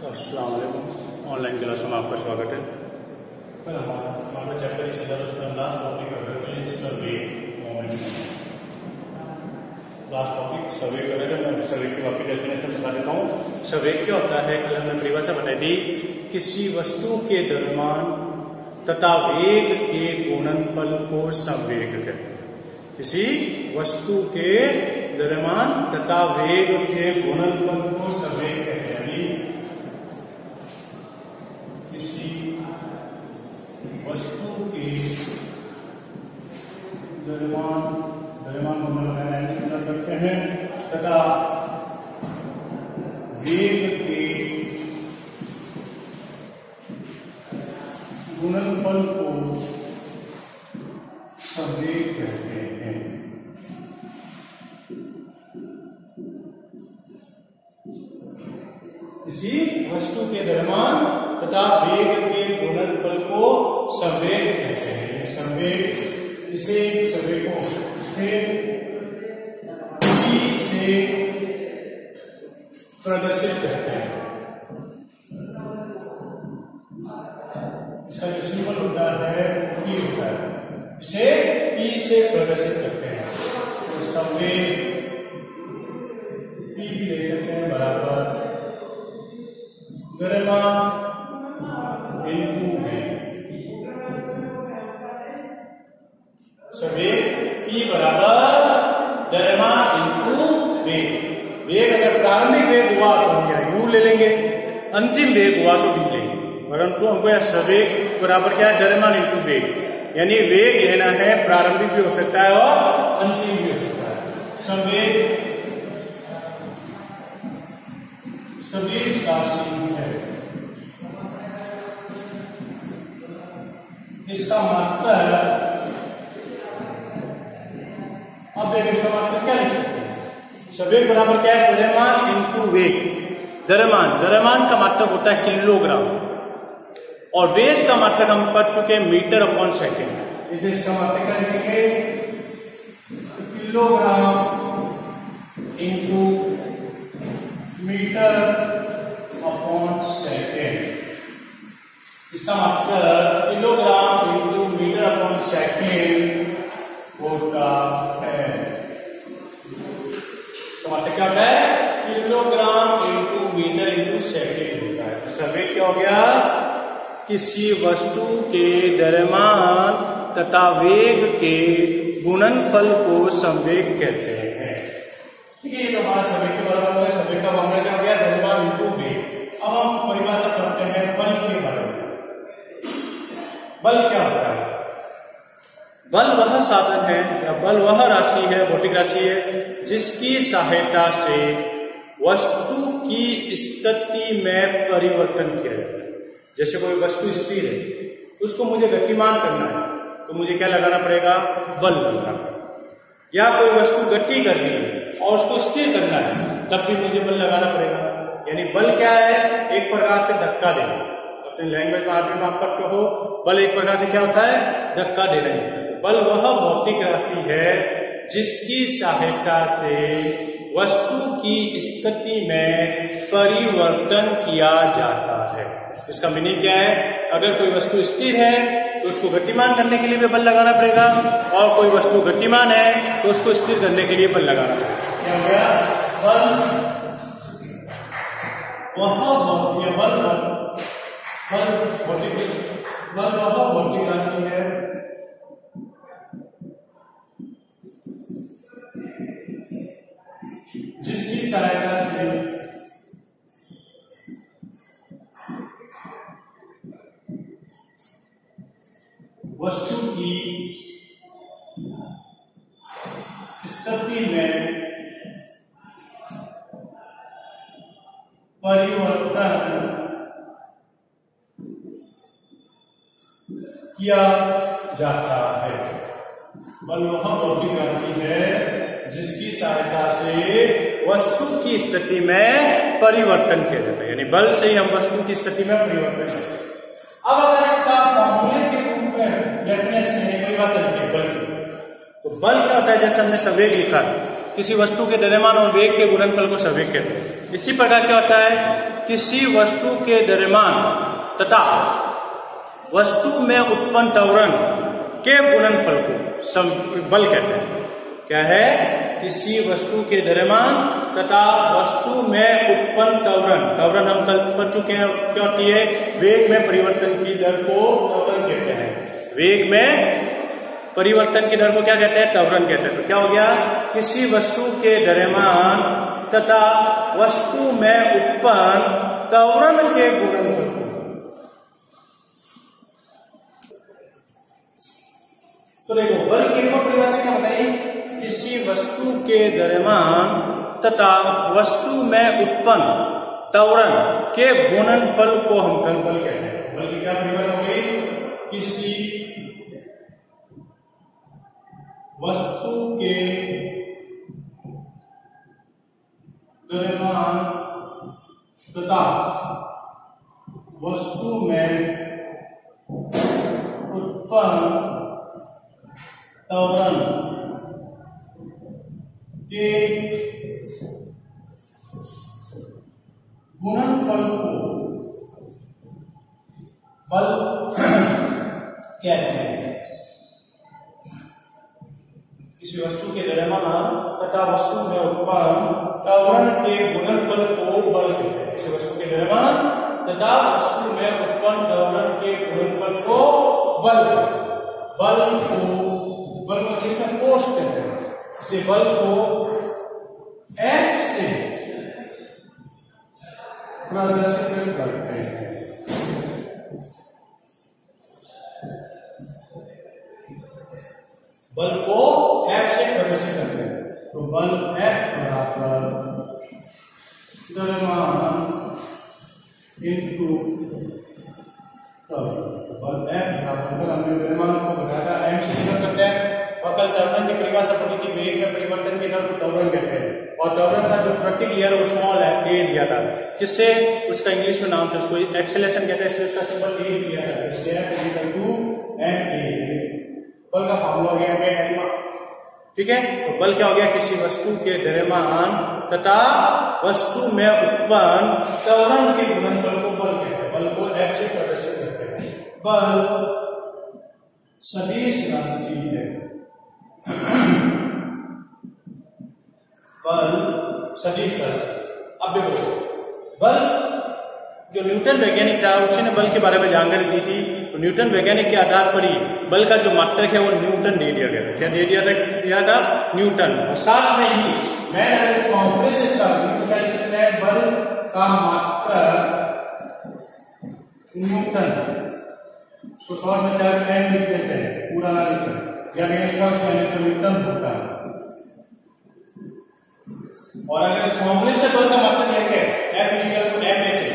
अस्सलाम वालेकुम। ऑनलाइन क्लासों में आपका स्वागत है। कल हमारा चैप्टर ही चला उसका लास्ट टॉपिक है सर्वे मोमेंट। लास्ट टॉपिक सर्वे करेगा। मैं सर्वे की वापस डेफिनेशन बता देता हूँ। सर्वे क्या होता है, कल हमने परिभाषा बताई थी, किसी वस्तु के द्रव्यमान तथा वेग के गुणनफल को संवेग कहते हैं। किसी वस्तु के द्रव्यमान तथा वेग के गुणनफल को संवेग कहते हैं। किसी वस्तु के द्रव्यमान करते हैं तथा वेग के गुणनफल को संवेग कहते हैं। किसी वस्तु के द्रव्यमान तथा वेग के गुणनफल को संवेग कहते हैं। संवेग इसे संवेगों से प्रदर्शित करते हैं। इसका जो सिंबल होता है ई होता है, इसे ई से प्रदर्शित करते हैं। तो संवेग ई भी ले सकते हैं बराबर द्रव्यमान इनटू वेग। संवेग ई बराबर द्रव्यमान इनटू वेग। वेग अगर प्रारंभिक वेग हुआ तो हम यहाँ u ले लेंगे, अंतिम वेग हुआ तो v लेंगे, परंतु हमको यह संवेग बराबर क्या है, द्रव्यमान इनटू वेग। यानी वेग लेना है, प्रारंभिक भी हो सकता है और अंतिम भी हो सकता है। संवेग सदिश राशि है, इसका मतलब अब देखिए इसका मतलब क्या लिख सकते हैं। संवेग बराबर क्या है, द्रव्यमान इनटू वेग। द्रव्यमान का मतलब होता है किलोग्राम और वेग का मतलब हम पढ़ चुके हैं मीटर अपॉन सेकेंड। इसे इसका मतलब क्या लिखेंगे, kilogram into metre upon second. इसका मतलब kilogram into metre upon second होता है। तो मतलब क्या होता है, kilogram into metre into second होता है। तो संवेग क्या हो गया, किसी वस्तु के द्रव्यमान तथा वेग के गुणनफल को संवेग कहते हैं। ठीक है, ये तो हमारा संवेग के बराबर है। संवेग का मामला क्या हो गया, द्रव्यमान इनटू वेग। अब हम परिभाषा करते हैं बल के बारे में। बल क्या होता है, बल वह साधन है या बल वह राशि है, भौतिक राशि है, जिसकी सहायता से वस्तु की स्थिति में परिवर्तन किया जाता है। जैसे कोई वस्तु स्थिर है, उसको मुझे गतिमान करना है तो मुझे क्या लगाना पड़ेगा, बल लगाना पड़ेगा। या कोई वस्तु गति कर रही है और उसको स्थिर करना है तब भी मुझे बल लगाना पड़ेगा। यानी बल क्या है, एक प्रकार से धक्का देना। अपने लैंग्वेज में आदमी में आप पढ़ते हो, बल एक प्रकार से क्या होता है, धक्का दे रहे हैं। बल वह भौतिक राशि है जिसकी सहायता से वस्तु की स्थिति में परिवर्तन किया जाता है। इसका मीनिंग क्या है, अगर कोई वस्तु स्थिर है तो उसको गतिमान करने के लिए भी बल लगाना पड़ेगा, और कोई वस्तु गतिमान है तो उसको स्थिर करने के लिए बल लगाना पड़ेगा। क्या हो गया, बल वह भौतिक राशि है जिसकी सहायता से वस्तु की स्थिति में परिवर्तन किया जाता है। बल वह भौतिक राशि है जिसकी सहायता से वस्तु की स्थिति में परिवर्तन किया जाता है। यानी बल से ही हम वस्तु की स्थिति में परिवर्तन करते हैं। अब अगर इसका फॉर्मूले के रूप में डेफिनेशन है, परिभाषा लिखे बल की, तो बल क्या होता है, जैसे हमने संवेग लिखा, किसी वस्तु के द्रव्यमान और वेग के गुणनफल को संवेग कहते हैं। इसी प्रकार क्या होता है किसी वस्तु के द्रव्यमान तथा वस्तु में उत्पन्न त्वरण के गुणनफल को बल कहते हैं। क्या है? किसी वस्तु के द्रव्यमान तथा वस्तु में उत्पन्न त्वरण हम कल पढ़ चुके हैं, क्या होती है? वेग में परिवर्तन की दर को त्वरण कहते हैं। वेग में परिवर्तन की दर को क्या कहते हैं? त्वरण कहते हैं। तो क्या हो गया? किसी वस्तु के द्रव्यमान तथा वस्तु में उत्पन्न त्वरण के गुणनफल को। तो देखो, बल की परिभाषा क्या बताई? किसी वस्तु के द्रव्यमान तथा वस्तु में उत्पन्न त्वरण के गुणनफल को हम कल बल कहते हैं। बल की क्या परिभाषा हो गई? किसी वस्तु के द्रव्यमान तथा वस्तु में उत्पन्न त्वरण के गुणनफल को बल कहते हैं। किसी वस्तु के द्रव्यमान तथा वस्तु में उत्पन्न त्वरण के गुणनफल को बल कहते हैं। किसी वस्तु के द्रव्यमान तथा वस्तु में उत्पन्न त्वरण के गुणनफल को बल को इसमें फोर्स कहते हैं। इसलिए बल को F से प्रदर्शित करते हैं। बल को F से प्रदर्शित करते हैं। तो बल F बराबर द्रव्यमान इंटू बल F बराबर, हमने द्रव्यमान को बताया था m से डिवाइड करते हैं। और कल त्वरण की परिभाषा पढ़ी थी, वेग में परिवर्तन की दर को त्वरण कहते हैं। और त्वरण का जो पर्टिकुलर वो स्मॉल है, a दिया था, जिससे उसका इंग्लिश में नाम था, उसको एक्सेलेरेशन कहते हैं। इसलिए उसका सिंबल a दिया था। इसलिए F इक्वल टू ma, बल का फॉर्मूला हो गया m। ठीक है, तो बल क्या हो गया? किसी वस्तु के द्रव्यमान तथा वस्तु में उत्पन्न त्वरण के गुणनफल को बल कहते हैं। बल को F से प्रदर्शित करते हैं। बल सदिश राशि है। बल सदिश राशि। अब देखो, बल जो न्यूटन वैज्ञानिक था उसने बल के बारे में जानकारी दी थी। तो न्यूटन वैज्ञानिक के आधार पर ही बल का जो मात्रक है वो न्यूटन दे दिया गया था। क्या दे दिया था? न्यूटन। और साथ में ही मैंने कॉम्प्लेक्स बल का मात्रक न्यूटन, उसको शॉर्ट में चाहे एन लिख देते हैं, पूरा ना लिखते या न्यूटन होता है। और अगर इस कॉम्प्लेक्स बल का मात्रक लेंगे F इक्वल टू m से,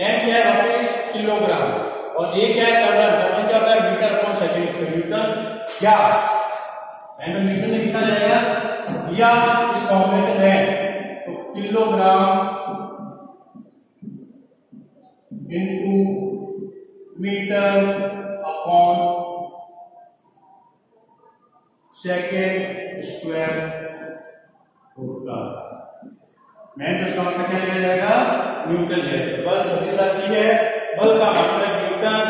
m क्या है? वापस किलोग्राम, और a क्या है? त्वरण क्या होता है? Metre upon second square. Newton क्या न्यूटन से लिखा जाएगा, या इस कॉम्प्लेक्स है तो kilogram into metre upon second square होगा। मैं तो इसका मतलब क्या लिया जाएगा? न्यूटन है। बल सदिश राशि है। बल का मात्रक न्यूटन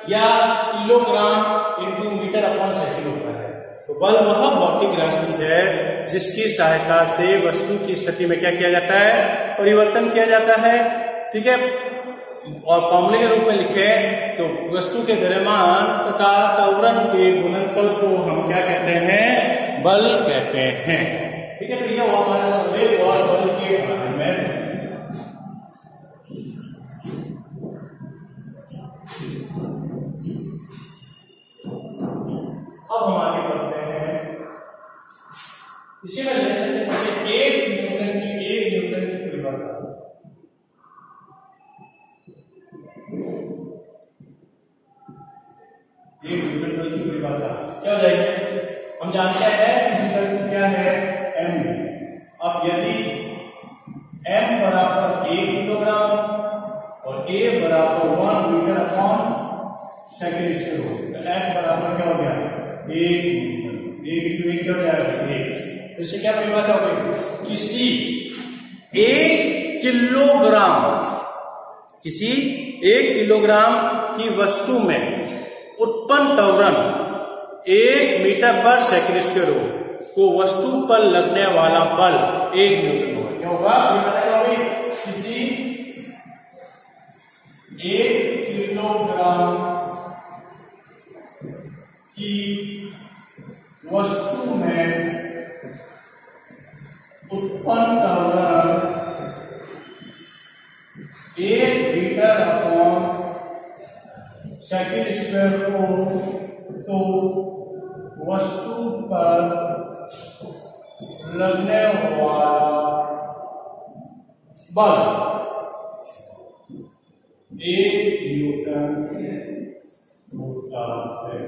या kilogram into metre upon second होता है। तो बल वह भौतिक राशि है जिसकी सहायता से वस्तु की स्थिति में क्या किया जाता है? परिवर्तन किया जाता है। ठीक है, और फॉर्मूले के रूप में लिखे तो वस्तु के द्रव्यमान तथा त्वरण के गुणनफल को हम क्या कहते हैं? बल कहते हैं। ठीक है, तो यह हमारा संवेग और बल के बारे में। अब हम आगे बढ़ते हैं। इसी में ले सकते हैं एक न्यूटन की परिभाषा। एक न्यूटन बल की परिभाषा क्या हो जाएगी? हम जानते हैं न्यूटन क्या है? m। अब यदि m बराबर 1 किलोग्राम और a बराबर 1 मीटर अपॉन सेकेंड स्क्वायर हो, तो f बराबर क्या हो गया? 1 मीटर। 1 क्या हो जाएगा? 1। इससे क्या परिभाषा हो गई? किसी 1 किलोग्राम किसी 1 किलोग्राम की वस्तु में उत्पन्न त्वरण 1 मीटर पर सेकंड स्क्वायर हो तो वस्तु पर लगने वाला बल 1 न्यूटन होगा। क्या होगा? किसी 1 किलोग्राम की वस्तु में उत्पन्न त्वरण 1 मीटर अपॉन सेकंड स्क्वायर हो तो वस्तु पर लगने वाला बल 1 न्यूटन होता है।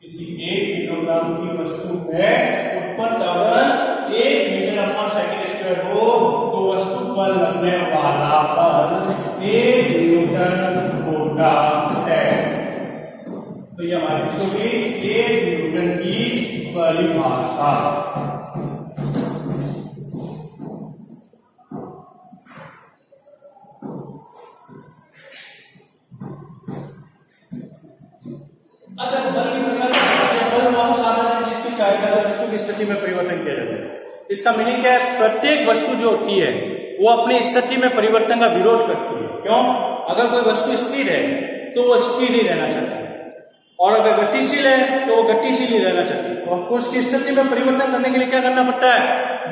किसी 1 किलोग्राम की वस्तु में उत्पन्न त्वरण 1 मीटर अपॉन सेकंड स्क्वायर हो तो वस्तु पर लगने वाला बल 1 न्यूटन होता है। तो ये हमारी होगी 1 न्यूटन की परिभाषा। अगर बल की परिभाषा वह साधन है जिसकी सहायता से वस्तु की स्थिति में परिवर्तन किया जाता है। इसका मीनिंग क्या है? प्रत्येक वस्तु जो होती है वो अपनी स्थिति में परिवर्तन का विरोध करती है। क्यों? अगर कोई वस्तु स्थिर है तो वो स्थिर ही रहना चाहती है, और अगर गतिशील है तो वो गतिशील ही रहना चाहती है। और उसकी स्थिति में परिवर्तन करने के लिए क्या करना पड़ता है?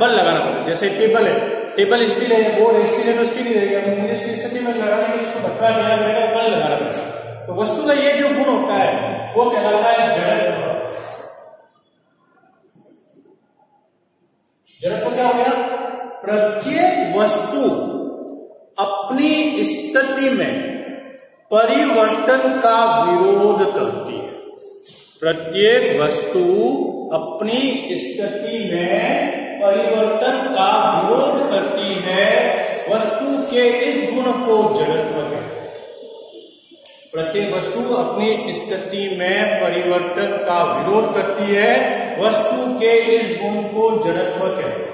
बल लगाना पड़ता है। जैसे टेबल है, टेबल स्थिर है, बोर्ड स्थिर है तो स्थिर ही रहेगा। मुझे इसकी स्थिति में लगाने के लिए इसको धक्का देना पड़ेगा, बल लगाना पड़ेगा। तो वस्तु का ये जो गुण होता है वो कहलाता है जड़त्व। जड़त्व क्या हो गया? प्रत्येक वस्तु अपनी स्थिति में परिवर्तन का विरोध करती है। प्रत्येक वस्तु अपनी स्थिति में परिवर्तन का विरोध करती है। वस्तु के इस गुण को जड़त्व कहते हैं। प्रत्येक वस्तु अपनी स्थिति में परिवर्तन का विरोध करती है। वस्तु के इस गुण को जड़त्व कहते हैं।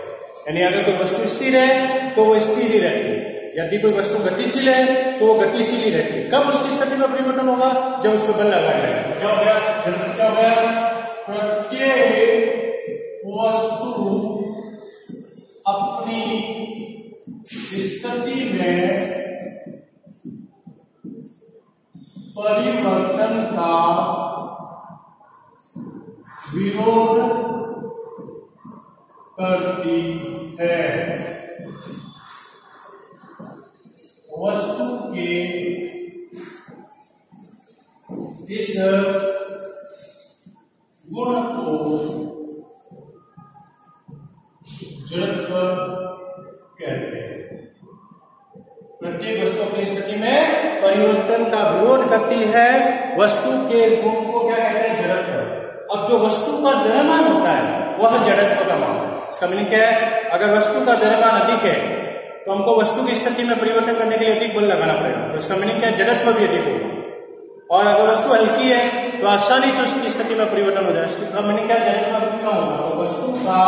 यानी अगर कोई वस्तु स्थिर है तो वो स्थिर ही रहती है, यदि कोई वस्तु गतिशील है तो वो गतिशील ही रहती है। कब उसकी स्थिति में परिवर्तन होगा? जब उसको बल लगाया जाएगा। क्या हो गया? क्या हो गया? प्रत्येक वस्तु अपनी स्थिति में परिवर्तन का विरोध करती है। वस्तु के इस गुण को जड़त्व कहते हैं। प्रत्येक वस्तु अपनी स्थिति में परिवर्तन का विरोध करती है। वस्तु के इस गुण को क्या कहते हैं? जड़त्व। अब जो वस्तु का द्रव्यमान होता है वह जड़त्व का मान है। इसका मीनिंग क्या है? अगर वस्तु का द्रव्यमान अधिक है तो हमको वस्तु की स्थिति में परिवर्तन करने के लिए अधिक बल लगाना पड़ेगा। तो इसका मीनिंग क्या है? जड़त्व भी अधिक होगा। और अगर वस्तु हल्की है तो आसानी से उसकी स्थिति में परिवर्तन हो जाए। इसका मीनिंग क्या है? जड़त्व भी कम होगा। तो वस्तु का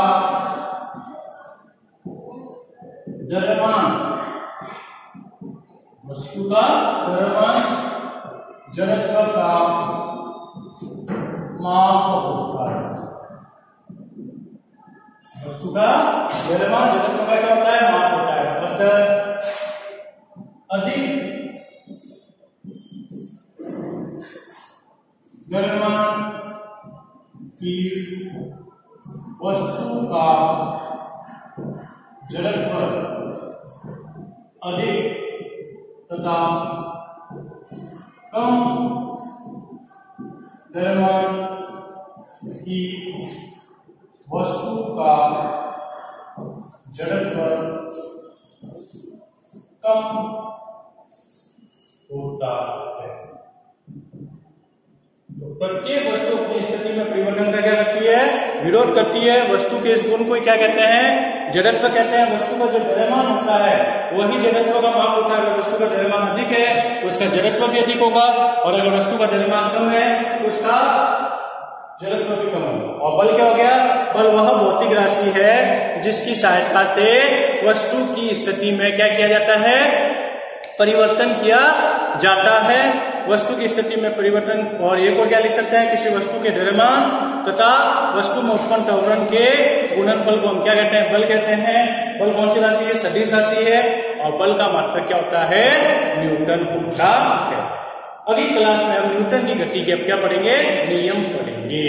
द्रव्यमान जड़त्व का माप होता है। वस्तु का द्रव्यमान जड़त्व का क्या होता है? माप होता है। अगर अधिक द्रव्यमान की वस्तु का जड़त्व अधिक तथा कम द्रव्यमान की वस्तु का जड़त्व कम होता है। तो प्रत्येक वस्तु अपनी स्थिति में परिवर्तन का क्या करती है? विरोध करती है। वस्तु के इस गुण को क्या कहते हैं? जड़त्व कहते हैं। वस्तु का जो द्रव्यमान होता है वही जड़त्व का माप होता है। अगर वस्तु का द्रव्यमान अधिक है तो उसका जड़त्व भी अधिक होगा, और अगर वस्तु का द्रव्यमान कम है तो उसका जड़त्व भी कम होगा। और बल क्या हो गया? बल वह भौतिक राशि है जिसकी सहायता से वस्तु की स्थिति में क्या किया जाता है? परिवर्तन किया जाता है। वस्तु की स्थिति में परिवर्तन, और एक और क्या लिख सकते हैं, किसी वस्तु के द्रव्यमान तथा वस्तु में उत्पन्न त्वरण के गुणनफल को हम क्या कहते हैं, बल कहते हैं। बल कौन सी राशि है, सदिश राशि है, और बल का मात्रक क्या होता है, न्यूटन होता है। अगली क्लास में हम न्यूटन की गति के अब क्या पढ़ेंगे, नियम पढ़ेंगे।